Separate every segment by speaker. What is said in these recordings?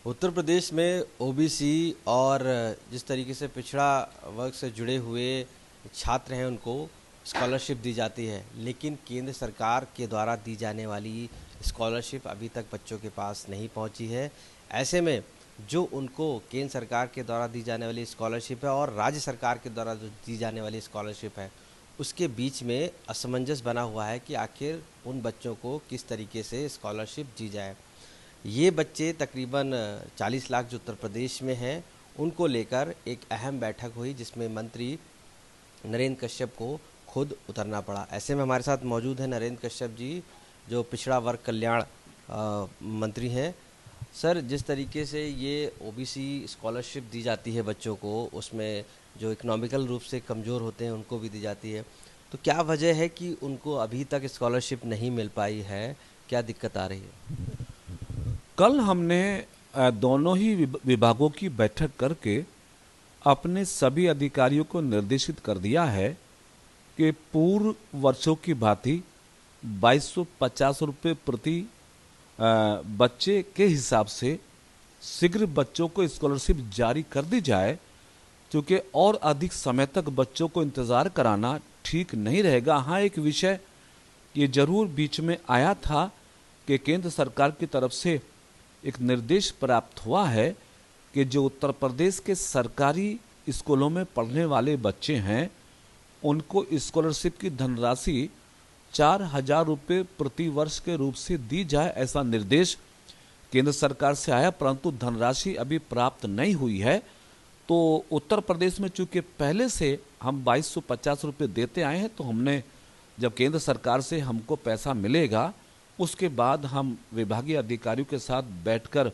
Speaker 1: उत्तर प्रदेश में ओबीसी और जिस तरीके से पिछड़ा वर्ग से जुड़े हुए छात्र हैं उनको स्कॉलरशिप दी जाती है, लेकिन केंद्र सरकार के द्वारा दी जाने वाली स्कॉलरशिप अभी तक बच्चों के पास नहीं पहुंची है। ऐसे में जो उनको केंद्र सरकार के द्वारा दी जाने वाली स्कॉलरशिप है और राज्य सरकार के द्वारा जो दी जाने वाली स्कॉलरशिप है, उसके बीच में असमंजस बना हुआ है कि आखिर उन बच्चों को किस तरीके से स्कॉलरशिप दी जाए। ये बच्चे तकरीबन 40 लाख जो उत्तर प्रदेश में हैं, उनको लेकर एक अहम बैठक हुई जिसमें मंत्री नरेंद्र कश्यप को खुद उतरना पड़ा। ऐसे में हमारे साथ मौजूद हैं नरेंद्र कश्यप जी, जो पिछड़ा वर्ग कल्याण मंत्री हैं। सर, जिस तरीके से ये ओबीसी स्कॉलरशिप दी जाती है बच्चों को, उसमें जो इकोनॉमिकल रूप से कमज़ोर होते हैं उनको भी दी जाती है, तो क्या वजह है कि उनको अभी तक स्कॉलरशिप नहीं मिल पाई है? क्या दिक्कत आ रही है?
Speaker 2: कल हमने दोनों ही विभागों की बैठक करके अपने सभी अधिकारियों को निर्देशित कर दिया है कि पूर्व वर्षों की भांति 2250 रुपये प्रति बच्चे के हिसाब से शीघ्र बच्चों को स्कॉलरशिप जारी कर दी जाए, क्योंकि और अधिक समय तक बच्चों को इंतज़ार कराना ठीक नहीं रहेगा। हाँ, एक विषय ये जरूर बीच में आया था कि केंद्र सरकार की तरफ से एक निर्देश प्राप्त हुआ है कि जो उत्तर प्रदेश के सरकारी स्कूलों में पढ़ने वाले बच्चे हैं उनको स्कॉलरशिप की धनराशि 4000 रुपये प्रति वर्ष के रूप से दी जाए। ऐसा निर्देश केंद्र सरकार से आया, परंतु धनराशि अभी प्राप्त नहीं हुई है। तो उत्तर प्रदेश में चूंकि पहले से हम 2250 रुपये देते आए हैं, तो हमने जब केंद्र सरकार से हमको पैसा मिलेगा उसके बाद हम विभागीय अधिकारियों के साथ बैठकर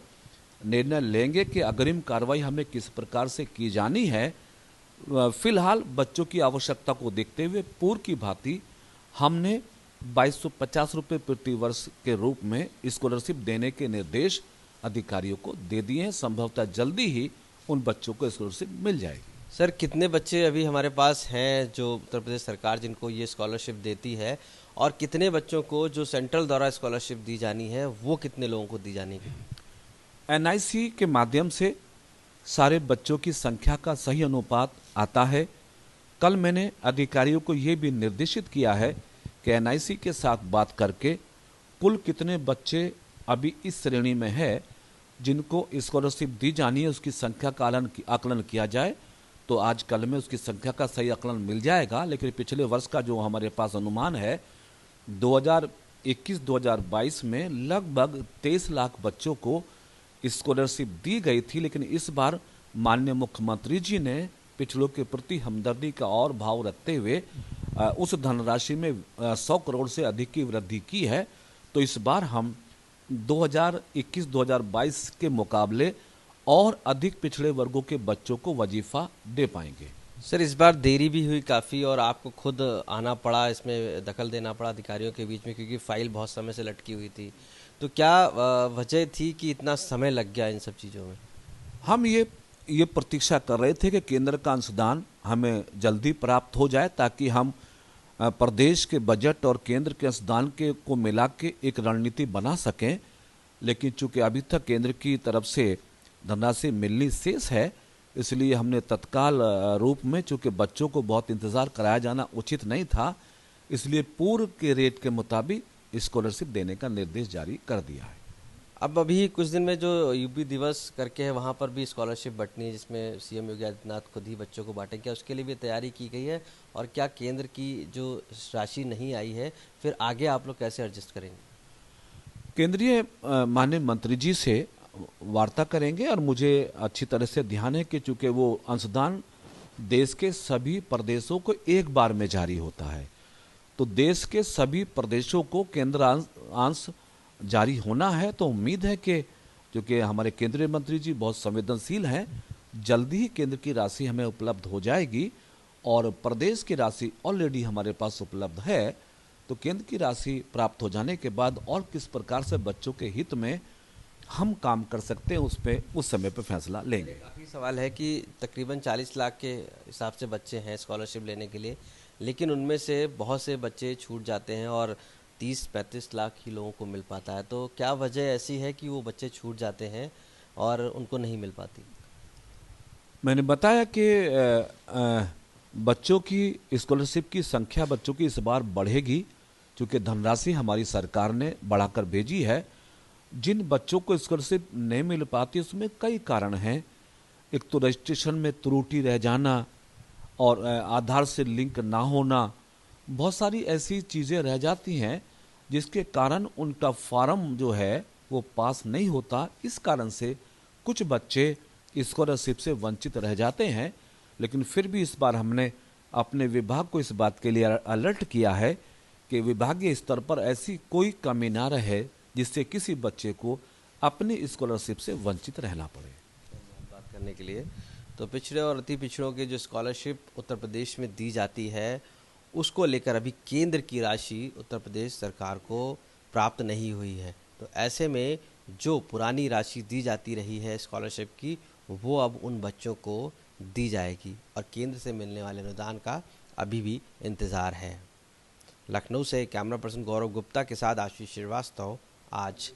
Speaker 2: निर्णय लेंगे कि अग्रिम कार्रवाई हमें किस प्रकार से की जानी है। फिलहाल बच्चों की आवश्यकता को देखते हुए पूर्व की भांति हमने 2250 रुपये प्रति वर्ष के रूप में स्कॉलरशिप देने के निर्देश अधिकारियों को दे दिए हैं। संभवतः जल्दी ही उन बच्चों को स्कॉलरशिप मिल जाएगी।
Speaker 1: सर, कितने बच्चे अभी हमारे पास हैं जो उत्तर प्रदेश सरकार जिनको ये स्कॉलरशिप देती है, और कितने बच्चों को जो सेंट्रल द्वारा स्कॉलरशिप दी जानी है वो कितने लोगों को दी जानी है?
Speaker 2: एनआईसी के माध्यम से सारे बच्चों की संख्या का सही अनुपात आता है। कल मैंने अधिकारियों को ये भी निर्देशित किया है कि एनआईसी के साथ बात करके कुल कितने बच्चे अभी इस श्रेणी में है जिनको स्कॉलरशिप दी जानी है उसकी संख्या का आकलन किया जाए। तो आज कल में उसकी संख्या का सही आकलन मिल जाएगा। लेकिन पिछले वर्ष का जो हमारे पास अनुमान है 2021-2022 में लगभग 23 लाख बच्चों को स्कॉलरशिप दी गई थी। लेकिन इस बार माननीय मुख्यमंत्री जी ने पिछड़ों के प्रति हमदर्दी का और भाव रखते हुए उस धनराशि में 100 करोड़ से अधिक की वृद्धि की है। तो इस बार हम 2021-2022 के मुकाबले और अधिक पिछड़े वर्गों के बच्चों को वजीफा दे पाएंगे।
Speaker 1: सर, इस बार देरी भी हुई काफ़ी और आपको खुद आना पड़ा, इसमें दखल देना पड़ा अधिकारियों के बीच में, क्योंकि फाइल बहुत समय से लटकी हुई थी। तो क्या वजह थी कि इतना समय लग गया इन सब चीज़ों में?
Speaker 2: हम ये प्रतीक्षा कर रहे थे कि केंद्र का अंशदान हमें जल्दी प्राप्त हो जाए ताकि हम प्रदेश के बजट और केंद्र के अंशदान के को मिला के एक रणनीति बना सकें। लेकिन चूंकि अभी तक केंद्र की तरफ से धनराशि मिलनी शेष है, इसलिए हमने तत्काल रूप में, चूंकि बच्चों को बहुत इंतज़ार कराया जाना उचित नहीं था, इसलिए पूर्व के रेट के मुताबिक स्कॉलरशिप देने का निर्देश जारी कर दिया है।
Speaker 1: अब अभी कुछ दिन में जो यूपी दिवस करके है वहाँ पर भी स्कॉलरशिप बंटनी है, जिसमें सीएम योगी आदित्यनाथ खुद ही बच्चों को बांटेंगे। क्या उसके लिए भी तैयारी की गई है? और क्या केंद्र की जो राशि नहीं आई है फिर आगे आप लोग कैसे एडजस्ट करेंगे?
Speaker 2: केंद्रीय माननीय मंत्री जी से वार्ता करेंगे और मुझे अच्छी तरह से ध्यान है कि चूंकि वो अंशदान देश के सभी प्रदेशों को एक बार में जारी होता है, तो देश के सभी प्रदेशों को केंद्र अंश जारी होना है। तो उम्मीद है कि क्योंकि हमारे केंद्रीय मंत्री जी बहुत संवेदनशील हैं, जल्दी ही केंद्र की राशि हमें उपलब्ध हो जाएगी और प्रदेश की राशि ऑलरेडी हमारे पास उपलब्ध है। तो केंद्र की राशि प्राप्त हो जाने के बाद और किस प्रकार से बच्चों के हित में हम काम कर सकते हैं उस पे उस समय पे फैसला लेंगे।
Speaker 1: काफ़ी सवाल है कि तकरीबन 40 लाख के हिसाब से बच्चे हैं स्कॉलरशिप लेने के लिए, लेकिन उनमें से बहुत से बच्चे छूट जाते हैं और 30-35 लाख ही लोगों को मिल पाता है। तो क्या वजह ऐसी है कि वो बच्चे छूट जाते हैं? और उनको नहीं मिल पाती?
Speaker 2: मैंने बताया कि बच्चों की स्कॉलरशिप की संख्या बच्चों की इस बार बढ़ेगी, क्योंकि धनराशि हमारी सरकार ने बढ़ाकर भेजी है। जिन बच्चों को स्कॉलरशिप नहीं मिल पाती उसमें कई कारण हैं। एक तो रजिस्ट्रेशन में त्रुटि रह जाना और आधार से लिंक ना होना, बहुत सारी ऐसी चीज़ें रह जाती हैं जिसके कारण उनका फॉर्म जो है वो पास नहीं होता। इस कारण से कुछ बच्चे स्कॉलरशिप से वंचित रह जाते हैं। लेकिन फिर भी इस बार हमने अपने विभाग को इस बात के लिए अलर्ट किया है कि विभागीय स्तर पर ऐसी कोई कमी ना रहे जिससे किसी बच्चे को अपनी स्कॉलरशिप से वंचित रहना पड़े।
Speaker 1: बात करने के लिए तो पिछड़े और अति पिछड़ों के जो स्कॉलरशिप उत्तर प्रदेश में दी जाती है, उसको लेकर अभी केंद्र की राशि उत्तर प्रदेश सरकार को प्राप्त नहीं हुई है। तो ऐसे में जो पुरानी राशि दी जाती रही है स्कॉलरशिप की, वो अब उन बच्चों को दी जाएगी और केंद्र से मिलने वाले अनुदान का अभी भी इंतज़ार है। लखनऊ से कैमरा पर्सन गौरव गुप्ता के साथ आशीष श्रीवास्तव, आज